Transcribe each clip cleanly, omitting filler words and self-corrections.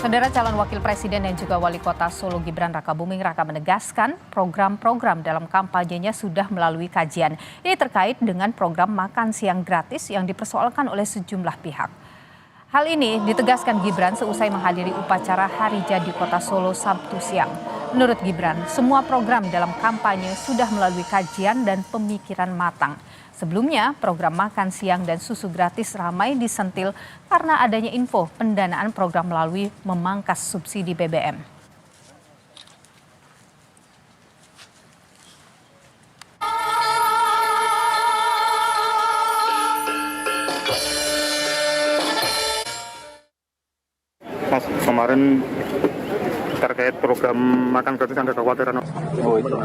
Saudara calon wakil presiden dan juga wali kota Solo Gibran Rakabuming Raka menegaskan program-program dalam kampanyenya sudah melalui kajian. Ini terkait dengan program makan siang gratis yang dipersoalkan oleh sejumlah pihak. Hal ini ditegaskan Gibran seusai menghadiri upacara Hari Jadi Kota Solo Sabtu siang. Menurut Gibran, semua program dalam kampanye sudah melalui kajian dan pemikiran matang. Sebelumnya, program makan siang dan susu gratis ramai disentil karena adanya info pendanaan program melalui memangkas subsidi BBM. Mas, kemarin terkait program makan gratis ada kekhawatiran? Oh, itu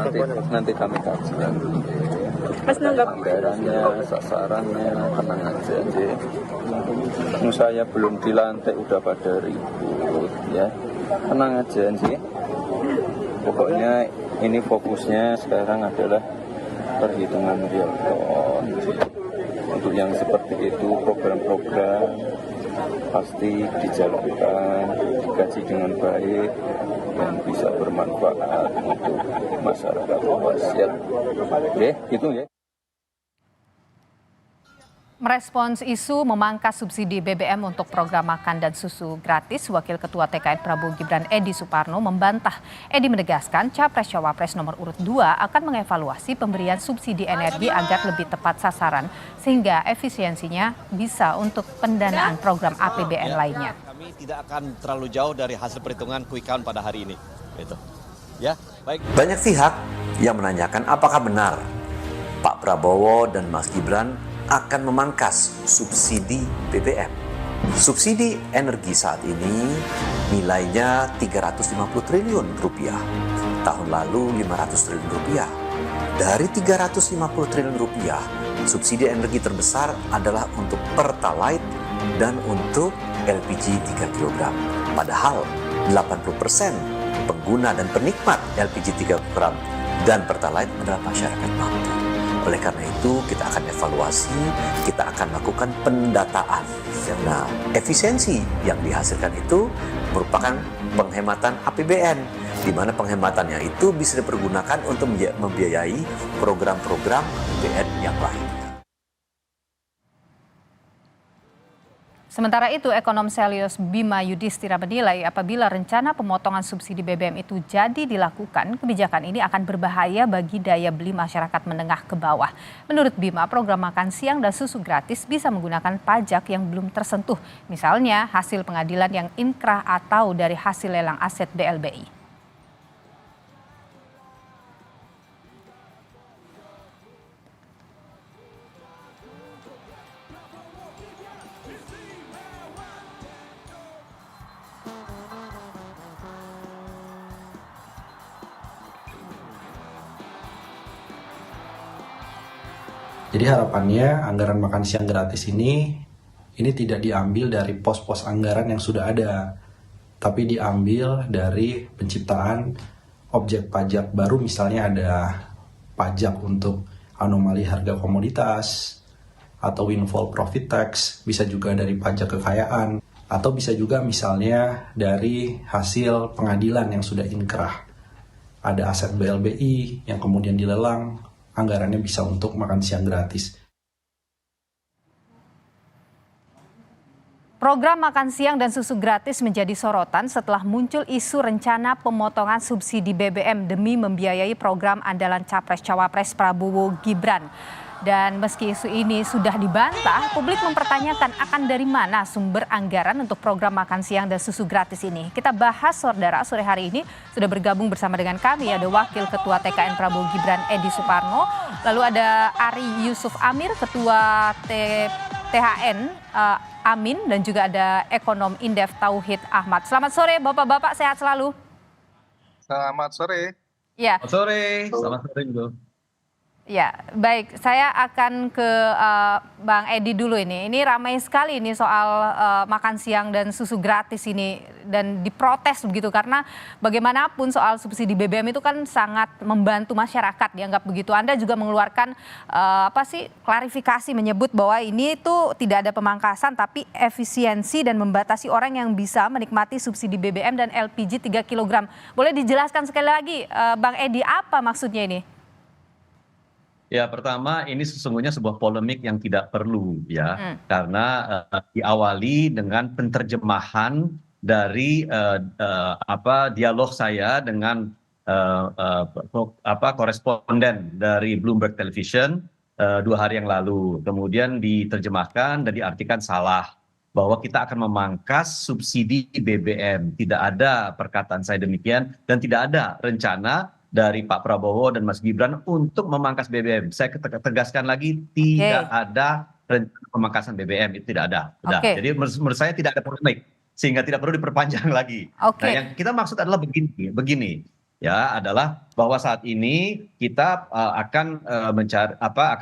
nanti kami kaji. Mas nanggap anggarannya, sasarannya, tenang aja. Saya belum dilantik udah pada ribut ya. Tenang aja sih. Pokoknya ini fokusnya sekarang adalah perhitungan real count. Untuk yang seperti itu program-program pasti dijalankan, dikaji dengan baik dan bisa bermanfaat untuk masyarakat luas ya. Oke, gitu ya. Merespons isu memangkas subsidi BBM untuk program makan dan susu gratis, Wakil Ketua TKN Prabowo Gibran Edi Suparno membantah. Edi menegaskan Capres-Cawapres nomor urut 2 akan mengevaluasi pemberian subsidi energi agar lebih tepat sasaran sehingga efisiensinya bisa untuk pendanaan program APBN lainnya. Kami tidak akan terlalu jauh dari hasil perhitungan quick count pada hari ini. Gitu. Ya, baik. Banyak pihak yang menanyakan apakah benar Pak Prabowo dan Mas Gibran akan memangkas subsidi BBM. Subsidi energi saat ini nilainya 350 triliun rupiah. Tahun lalu 500 triliun rupiah. Dari 350 triliun rupiah, subsidi energi terbesar adalah untuk Pertalite dan untuk LPG 3 kg. Padahal 80% pengguna dan penikmat LPG 3 kg dan Pertalite adalah masyarakat mampu. Oleh karena itu kita akan evaluasi, kita akan lakukan pendataan. Nah, efisiensi yang dihasilkan itu merupakan penghematan APBN, di mana penghematannya itu bisa dipergunakan untuk membiayai program-program APBN yang lain. Sementara itu, ekonom Selyos Bima Yudhistira menilai apabila rencana pemotongan subsidi BBM itu jadi dilakukan, kebijakan ini akan berbahaya bagi daya beli masyarakat menengah ke bawah. Menurut Bima, program makan siang dan susu gratis bisa menggunakan pajak yang belum tersentuh, misalnya hasil pengadilan yang inkrah atau dari hasil lelang aset BLBI. Jadi harapannya anggaran makan siang gratis ini tidak diambil dari pos-pos anggaran yang sudah ada, tapi diambil dari penciptaan objek pajak baru, misalnya ada pajak untuk anomali harga komoditas, atau windfall profit tax, bisa juga dari pajak kekayaan, atau bisa juga misalnya dari hasil pengadilan yang sudah inkrah. Ada aset BLBI yang kemudian dilelang, anggarannya bisa untuk makan siang gratis. Program makan siang dan susu gratis menjadi sorotan setelah muncul isu rencana pemotongan subsidi BBM demi membiayai program andalan Capres-Cawapres Prabowo Gibran. Dan meski isu ini sudah dibantah, publik mempertanyakan akan dari mana sumber anggaran untuk program makan siang dan susu gratis ini. Kita bahas, saudara, sore hari ini sudah bergabung bersama dengan kami ada Wakil Ketua TKN Prabowo Gibran Edi Suparno, lalu ada Ari Yusuf Amir, Ketua THN Amin, dan juga ada ekonom Indef Tauhid Ahmad. Selamat sore Bapak-bapak, sehat selalu. Selamat sore. Ya. Selamat sore, selamat sore. Ya, baik. Saya akan ke Bang Edi dulu ini. Ini ramai sekali ini soal makan siang dan susu gratis ini dan diprotes begitu karena bagaimanapun soal subsidi BBM itu kan sangat membantu masyarakat dianggap begitu. Anda juga mengeluarkan klarifikasi menyebut bahwa ini tuh tidak ada pemangkasan tapi efisiensi dan membatasi orang yang bisa menikmati subsidi BBM dan LPG 3 kg. Boleh dijelaskan sekali lagi Bang Edi apa maksudnya ini? Ya, pertama ini sesungguhnya sebuah polemik yang tidak perlu ya, karena diawali dengan penterjemahan dari dialog saya dengan koresponden dari Bloomberg Television 2 hari yang lalu. Kemudian diterjemahkan dan diartikan salah bahwa kita akan memangkas subsidi BBM. Tidak ada perkataan saya demikian dan tidak ada rencana dari Pak Prabowo dan Mas Gibran untuk memangkas BBM. Saya tegaskan lagi, tidak ada rencana pemangkasan BBM, itu tidak ada. Jadi menurut saya tidak ada polemik, sehingga tidak perlu diperpanjang lagi. Nah, yang kita maksud adalah begini, ya, adalah bahwa saat ini kita akan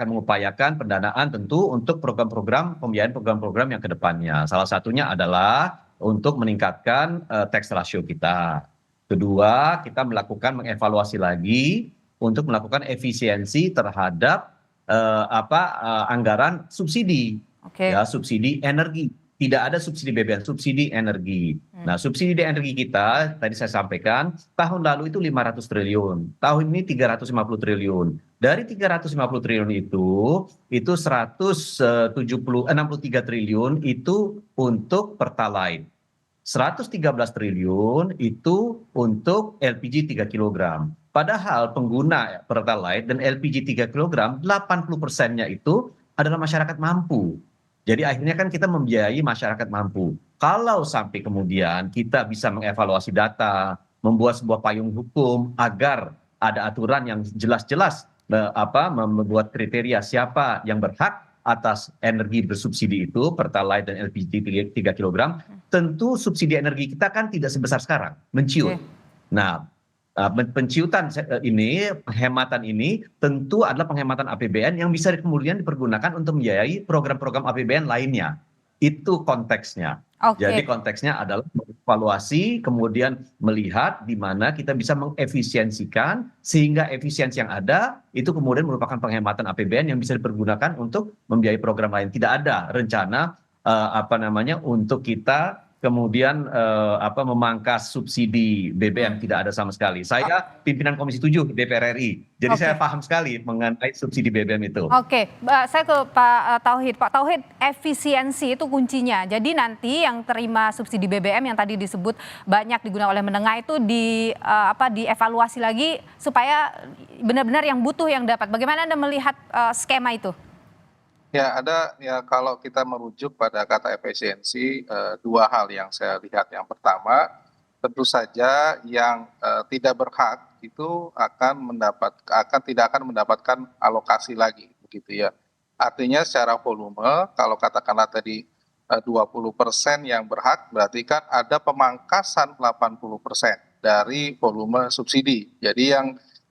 mengupayakan pendanaan tentu untuk program-program pembiayaan program-program yang kedepannya. Salah satunya adalah untuk meningkatkan tax ratio kita. Kedua, kita mengevaluasi lagi untuk melakukan efisiensi terhadap anggaran subsidi, ya, subsidi energi. Tidak ada subsidi BBM, subsidi energi. Nah, subsidi energi kita tadi saya sampaikan tahun lalu itu 500 triliun, tahun ini 350 triliun. Dari 350 triliun itu 63 triliun itu untuk Pertalite. 113 triliun itu untuk LPG 3 kg. Padahal pengguna Pertalite dan LPG 3 kg, 80%-nya itu adalah masyarakat mampu. Jadi akhirnya kan kita membiayai masyarakat mampu. Kalau sampai kemudian kita bisa mengevaluasi data, membuat sebuah payung hukum agar ada aturan yang jelas-jelas membuat kriteria siapa yang berhak atas energi bersubsidi itu, Pertalite dan LPG 3 kg, tentu subsidi energi kita kan tidak sebesar sekarang, menciut. Nah, penciutan ini, penghematan ini tentu adalah penghematan APBN yang bisa kemudian dipergunakan untuk membiayai program-program APBN lainnya. Itu konteksnya. Jadi konteksnya adalah mengevaluasi, kemudian melihat di mana kita bisa mengefisiensikan sehingga efisiensi yang ada itu kemudian merupakan penghematan APBN yang bisa dipergunakan untuk membiayai program lain. Tidak ada rencana untuk kita kemudian memangkas subsidi BBM, tidak ada sama sekali. Saya pimpinan Komisi 7 DPR RI, jadi saya paham sekali mengenai subsidi BBM itu. Saya ke Pak Tauhid. Pak Tauhid, efisiensi itu kuncinya. Jadi nanti yang terima subsidi BBM yang tadi disebut banyak digunakan oleh menengah itu dievaluasi lagi supaya benar-benar yang butuh yang dapat. Bagaimana Anda melihat skema itu? Ya, kalau kita merujuk pada kata efisiensi, dua hal yang saya lihat. Yang pertama, tentu saja yang tidak berhak itu tidak akan mendapatkan alokasi lagi, begitu ya. Artinya secara volume, kalau katakanlah tadi 20% yang berhak, berarti kan ada pemangkasan 80% dari volume subsidi. Jadi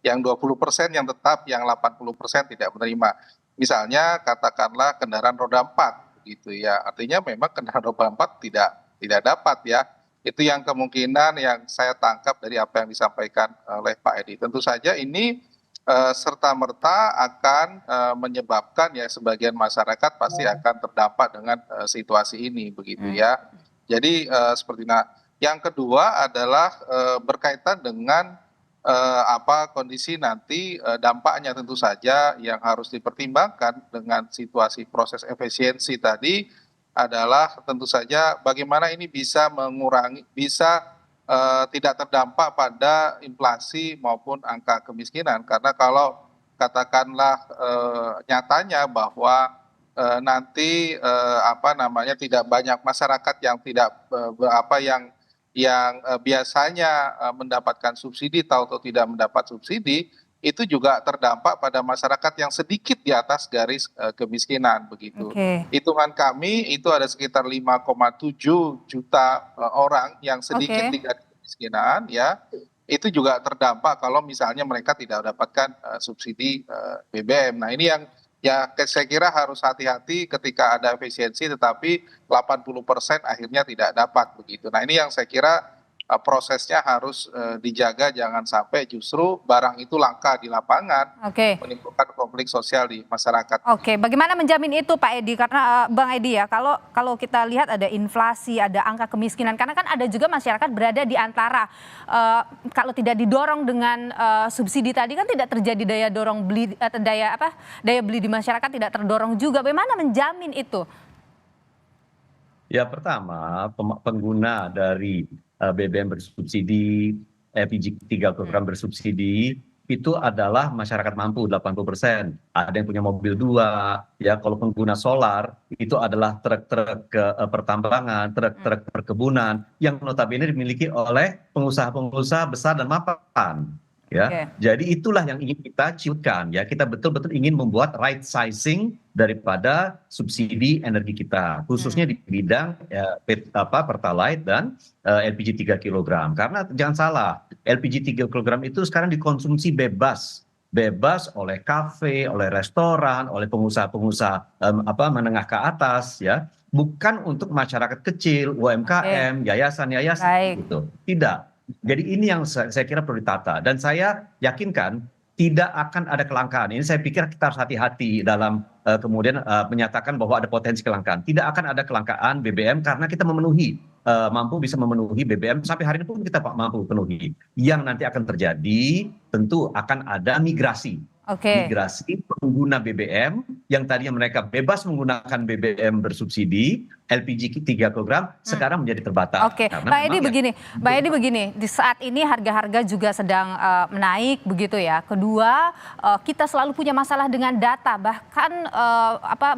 yang 20% yang tetap, yang 80% tidak menerima. Misalnya katakanlah kendaraan roda 4 gitu ya. Artinya memang kendaraan roda 4 tidak dapat ya. Itu yang kemungkinan yang saya tangkap dari apa yang disampaikan oleh Pak Edi. Tentu saja ini serta-merta akan menyebabkan ya sebagian masyarakat pasti akan terdampak dengan situasi ini begitu ya. Jadi seperti yang kedua adalah berkaitan dengan kondisi nanti dampaknya tentu saja yang harus dipertimbangkan dengan situasi proses efisiensi tadi adalah tentu saja bagaimana ini bisa tidak terdampak pada inflasi maupun angka kemiskinan. Karena kalau katakanlah nyatanya bahwa nanti tidak banyak masyarakat yang yang biasanya mendapatkan subsidi atau tidak mendapat subsidi, itu juga terdampak pada masyarakat yang sedikit di atas garis kemiskinan begitu. Hitungan kami itu ada sekitar 5,7 juta orang yang sedikit di garis kemiskinan ya. itu juga terdampak kalau misalnya mereka tidak mendapatkan subsidi BBM. Nah ini yang ya saya kira harus hati-hati ketika ada efisiensi tetapi 80% akhirnya tidak dapat begitu. Nah ini yang saya kira prosesnya harus dijaga, jangan sampai justru barang itu langka di lapangan, menimbulkan konflik sosial di masyarakat. Oke, bagaimana menjamin itu Pak Edi? Karena Bang Edi ya, kalau kita lihat ada inflasi, ada angka kemiskinan, karena kan ada juga masyarakat berada di antara kalau tidak didorong dengan subsidi tadi kan tidak terjadi daya dorong beli daya beli di masyarakat tidak terdorong juga. Bagaimana menjamin itu? Ya pertama pengguna dari BBM bersubsidi, LPG 3 kg bersubsidi itu adalah masyarakat mampu 80%. Ada yang punya mobil 2, ya kalau pengguna solar itu adalah truk-truk pertambangan, truk-truk perkebunan yang notabene dimiliki oleh pengusaha-pengusaha besar dan mapan. Ya, jadi itulah yang ingin kita ciutkan ya. Kita betul-betul ingin membuat right sizing daripada subsidi energi kita, khususnya di bidang Pertalite dan LPG 3 kg. Karena jangan salah, LPG 3 kg itu sekarang dikonsumsi bebas oleh kafe, oleh restoran, oleh pengusaha-pengusaha menengah ke atas ya, bukan untuk masyarakat kecil, UMKM, yayasan-yayasan gitu. Tidak. Jadi ini yang saya kira perlu ditata dan saya yakinkan tidak akan ada kelangkaan. Ini saya pikir kita harus hati-hati dalam kemudian menyatakan bahwa ada potensi kelangkaan. Tidak akan ada kelangkaan BBM karena kita mampu bisa memenuhi BBM sampai hari ini pun kita mampu penuhi. Yang nanti akan terjadi tentu akan ada migrasi. Migrasi pengguna BBM yang tadinya mereka bebas menggunakan BBM bersubsidi LPG 3 kg sekarang menjadi terbatas. Pak Edi begini, di saat ini harga-harga juga sedang menaik begitu ya. Kedua, kita selalu punya masalah dengan data, bahkan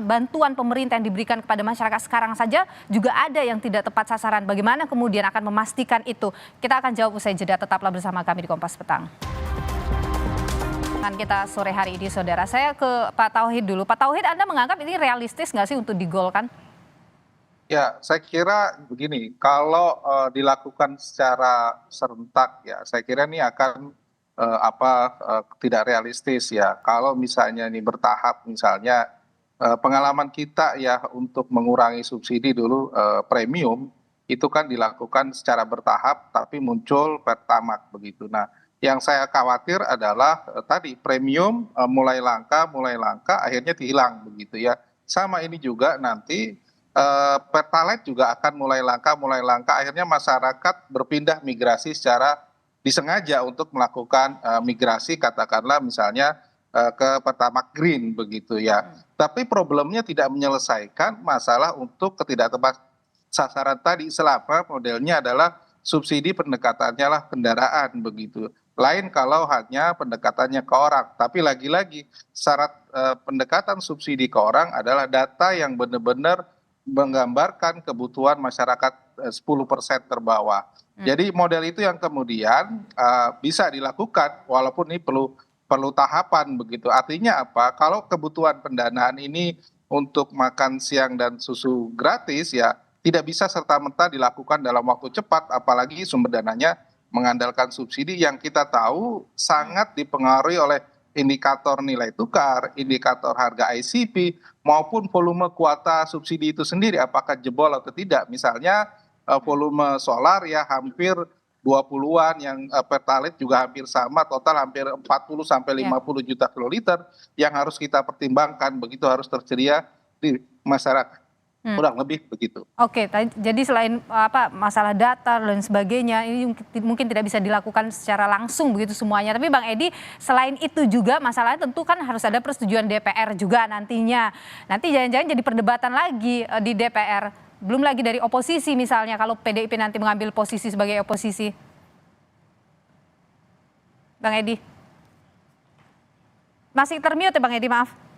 bantuan pemerintah yang diberikan kepada masyarakat sekarang saja juga ada yang tidak tepat sasaran. Bagaimana kemudian akan memastikan itu? Kita akan jawab usai jeda, tetaplah bersama kami di Kompas Petang. Kita sore hari ini saudara, saya ke Pak Tauhid dulu. Pak Tauhid, Anda menganggap ini realistis nggak sih untuk digolkan? Ya, saya kira begini, kalau dilakukan secara serentak ya, saya kira ini akan tidak realistis ya. Kalau misalnya ini bertahap, misalnya pengalaman kita ya untuk mengurangi subsidi dulu premium itu kan dilakukan secara bertahap, tapi muncul Pertamax begitu. Nah, yang saya khawatir adalah tadi premium mulai langka, akhirnya hilang begitu ya. Sama ini juga nanti Pertalite juga akan mulai langka, akhirnya masyarakat berpindah migrasi secara disengaja untuk melakukan migrasi katakanlah misalnya ke Pertamax Green begitu ya. Tapi problemnya tidak menyelesaikan masalah untuk ketidaktepat sasaran tadi selama modelnya adalah subsidi pendekatannya lah kendaraan begitu. Lain kalau hanya pendekatannya ke orang. Tapi lagi-lagi syarat pendekatan subsidi ke orang adalah data yang benar-benar menggambarkan kebutuhan masyarakat 10% terbawah. Jadi model itu yang kemudian bisa dilakukan walaupun ini perlu tahapan begitu. Artinya apa? Kalau kebutuhan pendanaan ini untuk makan siang dan susu gratis ya tidak bisa serta-merta dilakukan dalam waktu cepat, apalagi sumber dananya mengandalkan subsidi yang kita tahu sangat dipengaruhi oleh indikator nilai tukar, indikator harga ICP, maupun volume kuota subsidi itu sendiri, apakah jebol atau tidak. Misalnya volume solar ya hampir 20-an, yang Pertalite juga hampir sama, total hampir 40 sampai 50 juta kiloliter yang harus kita pertimbangkan, begitu harus tersedia di masyarakat. Kurang lebih begitu. Jadi selain masalah data dan sebagainya, ini mungkin tidak bisa dilakukan secara langsung begitu semuanya. Tapi Bang Edi, selain itu juga masalahnya tentu kan harus ada persetujuan DPR juga nantinya. Nanti jangan-jangan jadi perdebatan lagi di DPR. Belum lagi dari oposisi misalnya, kalau PDIP nanti mengambil posisi sebagai oposisi. Bang Edi. Masih termute ya Bang Edi, maaf.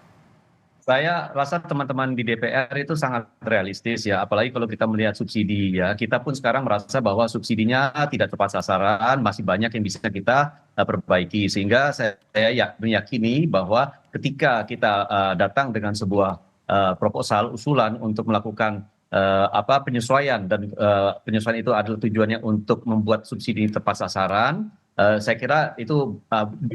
Saya rasa teman-teman di DPR itu sangat realistis ya, apalagi kalau kita melihat subsidi ya. Kita pun sekarang merasa bahwa subsidinya tidak tepat sasaran, masih banyak yang bisa kita perbaiki. Sehingga saya meyakini bahwa ketika kita datang dengan sebuah proposal, usulan untuk melakukan penyesuaian, dan penyesuaian itu adalah tujuannya untuk membuat subsidi tepat sasaran, saya kira itu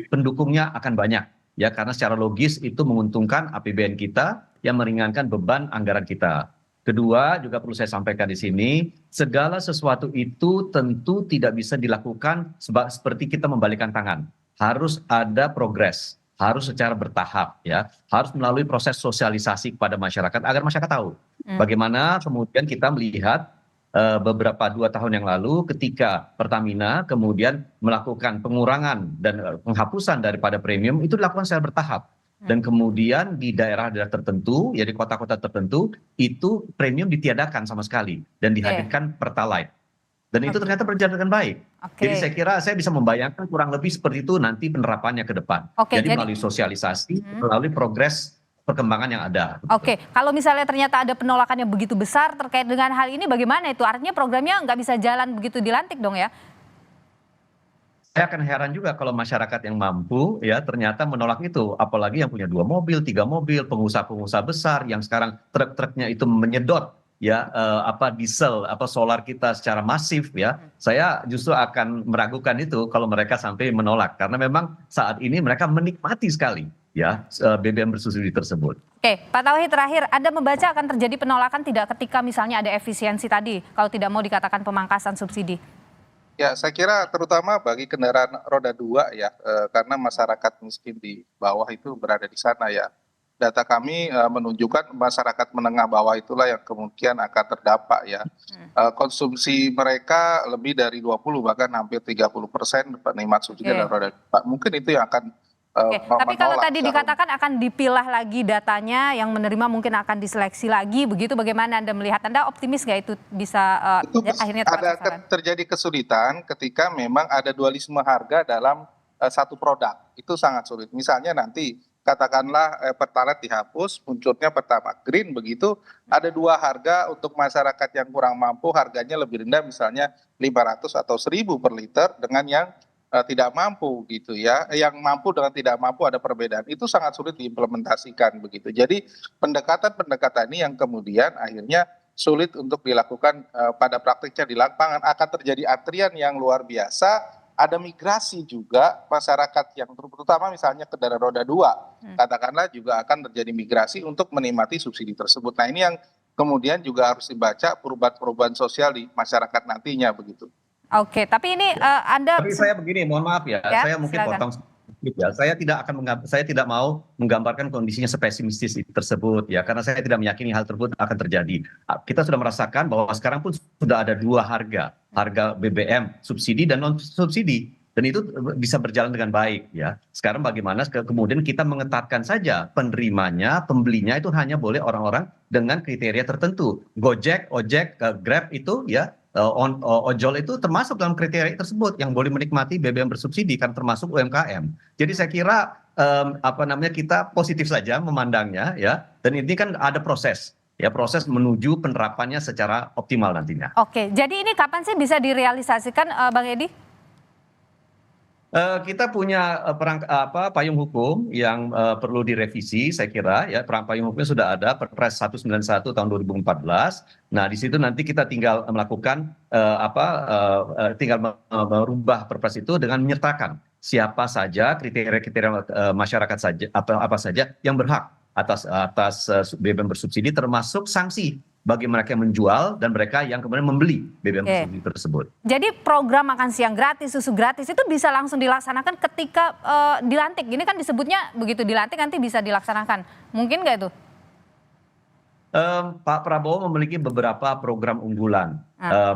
pendukungnya akan banyak ya, karena secara logis itu menguntungkan APBN kita yang meringankan beban anggaran kita. Kedua, juga perlu saya sampaikan di sini, segala sesuatu itu tentu tidak bisa dilakukan seperti kita membalikan tangan. Harus ada progres, harus secara bertahap ya, harus melalui proses sosialisasi kepada masyarakat agar masyarakat tahu bagaimana kemudian kita melihat beberapa 2 tahun yang lalu ketika Pertamina kemudian melakukan pengurangan dan penghapusan daripada premium itu dilakukan secara bertahap. Dan kemudian di daerah-daerah tertentu, ya di kota-kota tertentu, itu premium ditiadakan sama sekali dan dihadirkan Pertalite. Dan itu ternyata berjalan dengan baik. Jadi saya kira saya bisa membayangkan kurang lebih seperti itu nanti penerapannya ke depan. Jadi melalui sosialisasi, melalui progres perkembangan yang ada. Oke, kalau misalnya ternyata ada penolakan yang begitu besar terkait dengan hal ini, bagaimana itu? Artinya programnya nggak bisa jalan begitu dilantik dong ya? Saya akan heran juga kalau masyarakat yang mampu ya ternyata menolak itu, apalagi yang punya 2 mobil, 3 mobil, pengusaha-pengusaha besar yang sekarang truk-truknya itu menyedot ya diesel solar kita secara masif ya. Saya justru akan meragukan itu kalau mereka sampai menolak, karena memang saat ini mereka menikmati sekali ya BBM bersubsidi tersebut. Oke, Pak Tauhid, terakhir, Anda membaca akan terjadi penolakan tidak ketika misalnya ada efisiensi tadi kalau tidak mau dikatakan pemangkasan subsidi? Ya, saya kira terutama bagi kendaraan roda 2 ya, karena masyarakat miskin di bawah itu berada di sana ya. Data kami menunjukkan masyarakat menengah bawah itulah yang kemungkinan akan terdampak ya. Konsumsi mereka lebih dari 20 bahkan hampir 30% penikmat subsidi dan roda 2. Mungkin itu yang akan tapi kalau tadi dikatakan akan dipilah lagi datanya, yang menerima mungkin akan diseleksi lagi, begitu bagaimana Anda melihat? Anda optimis nggak itu bisa akhirnya tepat sasaran? Terjadi kesulitan ketika memang ada dualisme harga dalam satu produk, itu sangat sulit. Misalnya nanti katakanlah Pertalite dihapus, munculnya Pertamax Green, begitu ada 2 harga untuk masyarakat yang kurang mampu, harganya lebih rendah misalnya 500 atau 1.000 per liter dengan yang tidak mampu gitu ya, yang mampu dengan tidak mampu ada perbedaan, itu sangat sulit diimplementasikan begitu. Jadi pendekatan-pendekatan ini yang kemudian akhirnya sulit untuk dilakukan pada praktiknya di lapangan, akan terjadi antrian yang luar biasa, ada migrasi juga masyarakat yang terutama misalnya kendaraan roda 2, katakanlah juga akan terjadi migrasi untuk menikmati subsidi tersebut. Nah ini yang kemudian juga harus dibaca perubahan-perubahan sosial di masyarakat nantinya begitu. Oke, tapi ini Anda... Tapi saya begini, mohon maaf ya, saya mungkin potong sedikit ya. Saya tidak mau menggambarkan kondisinya sepesimistis tersebut ya, karena saya tidak meyakini hal tersebut akan terjadi. Kita sudah merasakan bahwa sekarang pun sudah ada 2 harga BBM subsidi dan non subsidi, dan itu bisa berjalan dengan baik ya. Sekarang bagaimana kemudian kita mengetatkan saja penerimanya, pembelinya itu hanya boleh orang-orang dengan kriteria tertentu. Gojek, Ojek, Grab itu ya, ojol itu termasuk dalam kriteria tersebut yang boleh menikmati BBM bersubsidi, kan termasuk UMKM. Jadi saya kira kita positif saja memandangnya ya, dan ini kan ada proses menuju penerapannya secara optimal nantinya. Oke, jadi ini kapan sih bisa direalisasikan, Bang Edi? Kita punya payung hukum yang perlu direvisi, saya kira ya. Payung hukumnya sudah ada, Perpres 191 tahun 2014. Nah di situ nanti kita tinggal melakukan tinggal merubah Perpres itu dengan menyertakan siapa saja kriteria masyarakat saja apa saja yang berhak atas BBM bersubsidi, termasuk sanksi bagi mereka yang menjual dan mereka yang kemudian membeli BBM bersubsidi tersebut. Jadi program makan siang gratis, susu gratis itu bisa langsung dilaksanakan ketika dilantik. Ini kan disebutnya begitu dilantik nanti bisa dilaksanakan. Mungkin nggak itu? Pak Prabowo memiliki beberapa program unggulan.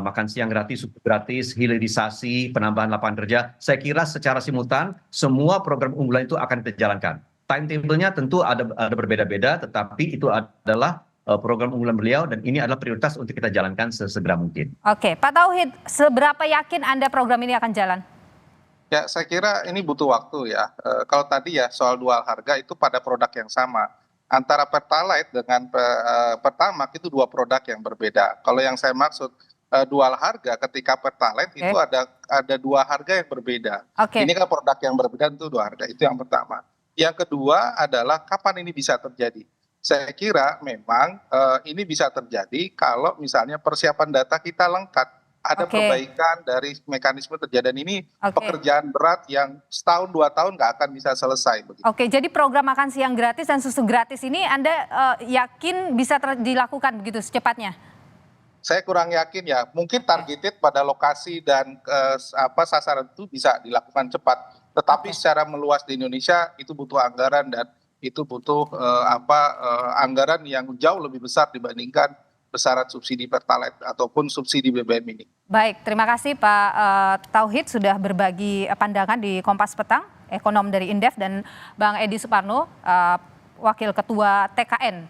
Makan siang gratis, susu gratis, hilirisasi, penambahan lapangan kerja. Saya kira secara simultan semua program unggulan itu akan kita jalankan. Timetable-nya tentu ada berbeda-beda, tetapi itu adalah program unggulan beliau dan ini adalah prioritas untuk kita jalankan sesegera mungkin. Oke, Pak Tauhid, seberapa yakin Anda program ini akan jalan? Ya, saya kira ini butuh waktu ya. Kalau tadi ya soal dual harga itu pada produk yang sama. Antara Pertalite dengan Pertamax itu 2 produk yang berbeda. Kalau yang saya maksud dual harga, ketika Pertalite itu ada 2 harga yang berbeda. Ini kan produk yang berbeda itu 2 harga, itu yang pertama. Yang kedua adalah kapan ini bisa terjadi. Saya kira memang ini bisa terjadi kalau misalnya persiapan data kita lengkap. ada Oke. perbaikan dari mekanisme terjadi, dan ini Oke. pekerjaan berat yang setahun 2 tahun nggak akan bisa selesai begitu. Oke, jadi program makan siang gratis dan susu gratis ini Anda yakin bisa dilakukan begitu secepatnya? Saya kurang yakin ya, mungkin targeted pada lokasi dan sasaran itu bisa dilakukan cepat. Tetapi secara meluas di Indonesia itu butuh anggaran, dan itu butuh anggaran yang jauh lebih besar dibandingkan besaran subsidi Pertalite ataupun subsidi BBM ini. Baik, terima kasih Pak Tauhid sudah berbagi pandangan di Kompas Petang, ekonom dari Indef, dan Bang Edi Suparno, Wakil Ketua TKN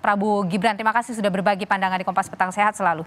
Prabowo Gibran. Terima kasih sudah berbagi pandangan di Kompas Petang. Sehat selalu.